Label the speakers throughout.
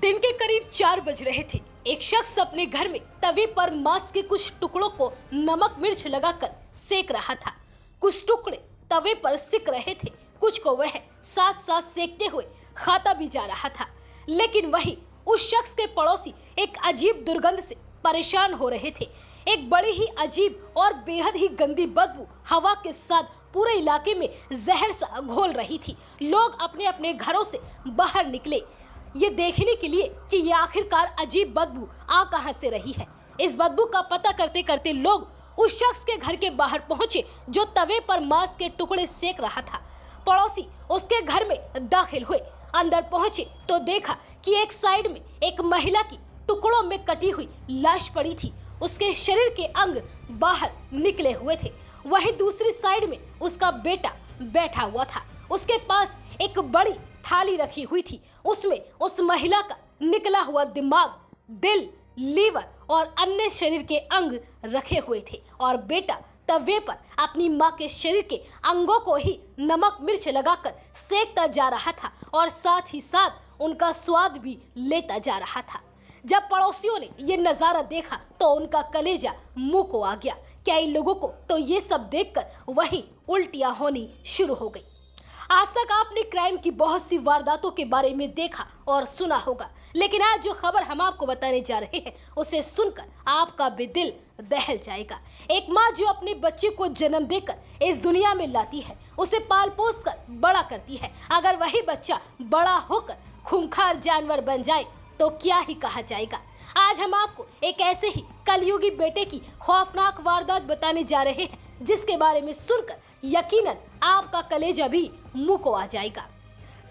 Speaker 1: दिन के करीब 4 बज रहे थे। एक शख्स अपने घर में तवे पर मांस के कुछ टुकड़ों को नमक मिर्च लगाकर सेक रहा था। कुछ टुकड़े तवे पर सिक रहे थे, कुछ को वह साथ साथ सेकते हुए खाता भी जा रहा था। लेकिन वही उस शख्स के पड़ोसी एक अजीब दुर्गंध से परेशान हो रहे थे। एक बड़ी ही अजीब और बेहद ही गंदी बदबू हवा के साथ पूरे इलाके में जहर सा घोल रही थी। लोग अपने अपने घरों से बाहर निकले ये देखने के लिए कि ये आखिरकार अजीब बदबू आ कहां से रही है। इस बदबू का पता करते करते लोग उस शख्स के घर के बाहर पहुंचे जो तवे पर मांस के टुकड़े सेक रहा था। पड़ोसी उसके घर में दाखिल हुए। अंदर पहुंचे तो देखा कि एक साइड में एक महिला की टुकड़ों में कटी हुई लाश पड़ी थी। उसके शरीर के अंग बाहर निकले हुए थे। वहीं दूसरी साइड में उसका बेटा बैठा हुआ था। उसके पास एक बड़ी थाली रखी हुई थी। उसमें उस महिला का निकला हुआ दिमाग, दिल, लीवर और अन्य शरीर के अंग रखे हुए थे और बेटा तवे पर अपनी मां के शरीर के अंगों को ही नमक मिर्च लगाकर सेकता जा रहा था और साथ ही साथ उनका स्वाद भी लेता जा रहा था। जब पड़ोसियों ने ये नजारा देखा तो उनका कलेजा मुंह को आ गया। कई लोगों को तो ये सब देखकर वहीं उल्टियां होनी शुरू हो गई। आज तक आपने क्राइम की बहुत सी वारदातों के बारे में देखा और सुना होगा, लेकिन आज जो खबर हम आपको बताने जा रहे हैं उसे सुनकर आपका भी दिल दहल जाएगा। एक माँ जो अपने बच्चे को जन्म देकर इस दुनिया में लाती है, उसे पाल पोस कर बड़ा करती है, अगर वही बच्चा बड़ा होकर खूंखार जानवर बन जाए तो क्या ही कहा जाएगा। आज हम आपको एक ऐसे ही कलयुगी बेटे की खौफनाक वारदात बताने जा रहे हैं जिसके बारे में सुनकर यकीनन आपका कलेजा भी मुंह को आ जाएगा।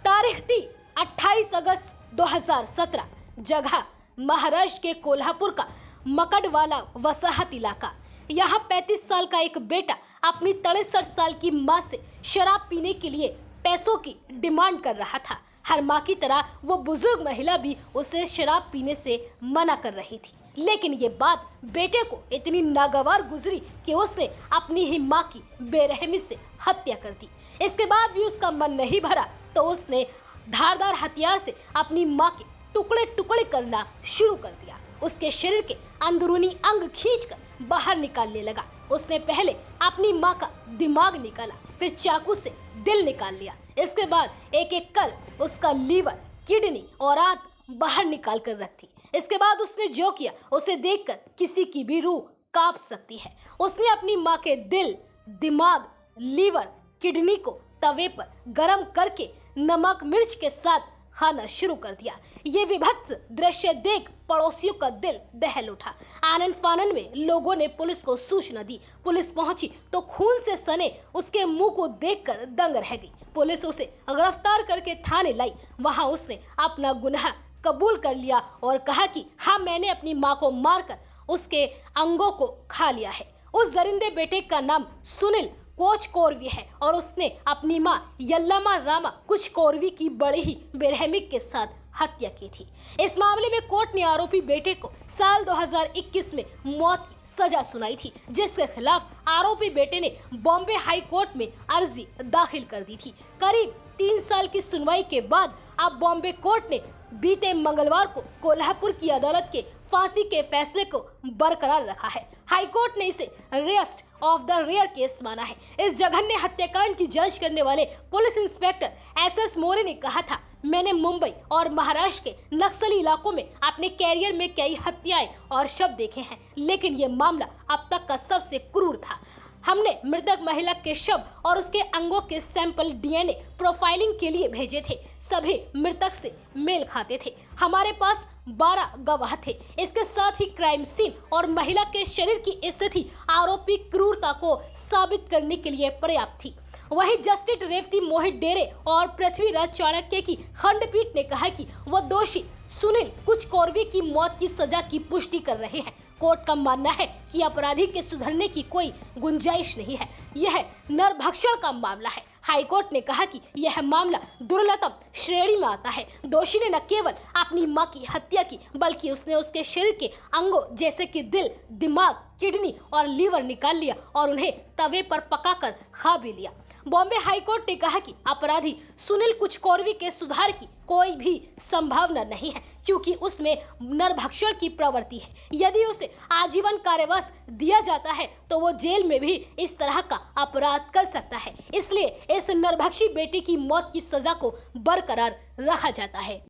Speaker 1: तारीख थी 28 अगस्त 2017। जगह महाराष्ट्र के कोल्हापुर का मकड़वाला वसाहत इलाका। यहाँ 35 साल का एक बेटा अपनी 63 साल की मां से शराब पीने के लिए पैसों की डिमांड कर रहा था। हर माँ की तरह वो बुजुर्ग महिला भी उसे शराब पीने से मना कर रही थी, लेकिन ये बात बेटे को इतनी नागवार गुजरी कि उसने अपनी ही माँ की बेरहमी से हत्या कर दी। इसके बाद भी उसका मन नहीं भरा तो उसने धारदार हथियार से अपनी माँ के टुकड़े टुकड़े करना शुरू कर दिया। उसके शरीर के अंदरूनी अंग खींचकर बाहर निकालने लगा। उसने पहले अपनी माँ का दिमाग निकाला, फिर चाकू से दिल निकाल लिया। इसके बाद एक एक कर उसका लीवर, किडनी और आंत बाहर निकाल कर रख दी। इसके बाद उसने जो किया उसे देखकर किसी की भी रूह कांप सकती है। उसने अपनी माँ के दिल, दिमाग, लीवर, किडनी को तवे पर गरम करके नमक मिर्च के साथ खाना शुरू कर दिया। ये विभत्स दृश्य देख पड़ोसियों का दिल दहल उठा। आनन फानन में लोगों ने पुलिस को सूचना दी। पुलिस पहुंची तो खून से सने उसके मुंह को देखकर दंग रह गई। पुलिस उसे गिरफ्तार करके थाने लाई। वहां उसने अपना गुनाह कबूल कर लिया और कहा कि हाँ, मैंने अपनी माँ को मारकर उसके अंगों को खा लिया है। उस दरिंदे बेटे का नाम सुनील कोच कोरवी है और उसने अपनी माँ यल्लमा रामा कुछ कोरवी की बड़ी ही बेरहमी के साथ हत्या की थी। इस मामले में कोर्ट ने आरोपी बेटे को साल 2021 में मौत की सजा सुनाई थी, जिसके खिलाफ आरोपी बेटे ने बॉम्बे हाई कोर्ट में अर्जी दाखिल कर दी थी। करीब 3 साल की सुनवाई के बाद अब बॉम्बे कोर्ट ने बीते मंगलवार को कोल्हापुर की अदालत के फांसी के फैसले को बरकरार रखा है। हाई कोर्ट ने इसे rest of the rare case माना है। इस जघन्य हत्याकांड की जांच करने वाले पुलिस इंस्पेक्टर एसएस मोरे ने कहा था, मैंने मुंबई और महाराष्ट्र के नक्सली इलाकों में अपने कैरियर में कई हत्याएं और शव देखे हैं, लेकिन ये मामला अब तक का सबसे क्रूर था। हमने मृतक महिला के शव और उसके अंगों के सैंपल डीएनए प्रोफाइलिंग के लिए भेजे थे। सभी मृतक से मेल खाते थे। हमारे पास 12 गवाह थे। इसके साथ ही क्राइम सीन और महिला के शरीर की स्थिति आरोपी क्रूरता को साबित करने के लिए पर्याप्त थी। वहीं जस्टिस रेवती मोहित डेरे और पृथ्वीराज चाणक्य की खंडपीठ ने कहा कि वह दोषी सुनील कुछ कोरवी की मौत की सजा की पुष्टि कर रहे हैं। कोर्ट का मानना है कि अपराधी के सुधरने की कोई गुंजाइश नहीं है। यह नरभक्षण का मामला है। हाईकोर्ट ने कहा कि यह मामला दुर्लतम श्रेणी में आता है। दोषी ने न केवल अपनी मां की हत्या की, बल्कि उसने उसके शरीर के अंगों जैसे कि दिल, दिमाग, किडनी और लीवर निकाल लिया और उन्हें तवे पर पकाकर खा भी लिया। बॉम्बे हाईकोर्ट ने कहा कि अपराधी सुनील कुचकॉर्वी के सुधार की कोई भी संभावना नहीं है, क्योंकि उसमें नरभक्षण की प्रवृत्ति है। यदि उसे आजीवन कारावास दिया जाता है तो वो जेल में भी इस तरह का अपराध कर सकता है। इसलिए इस नरभक्षी बेटे की मौत की सजा को बरकरार रखा जाता है।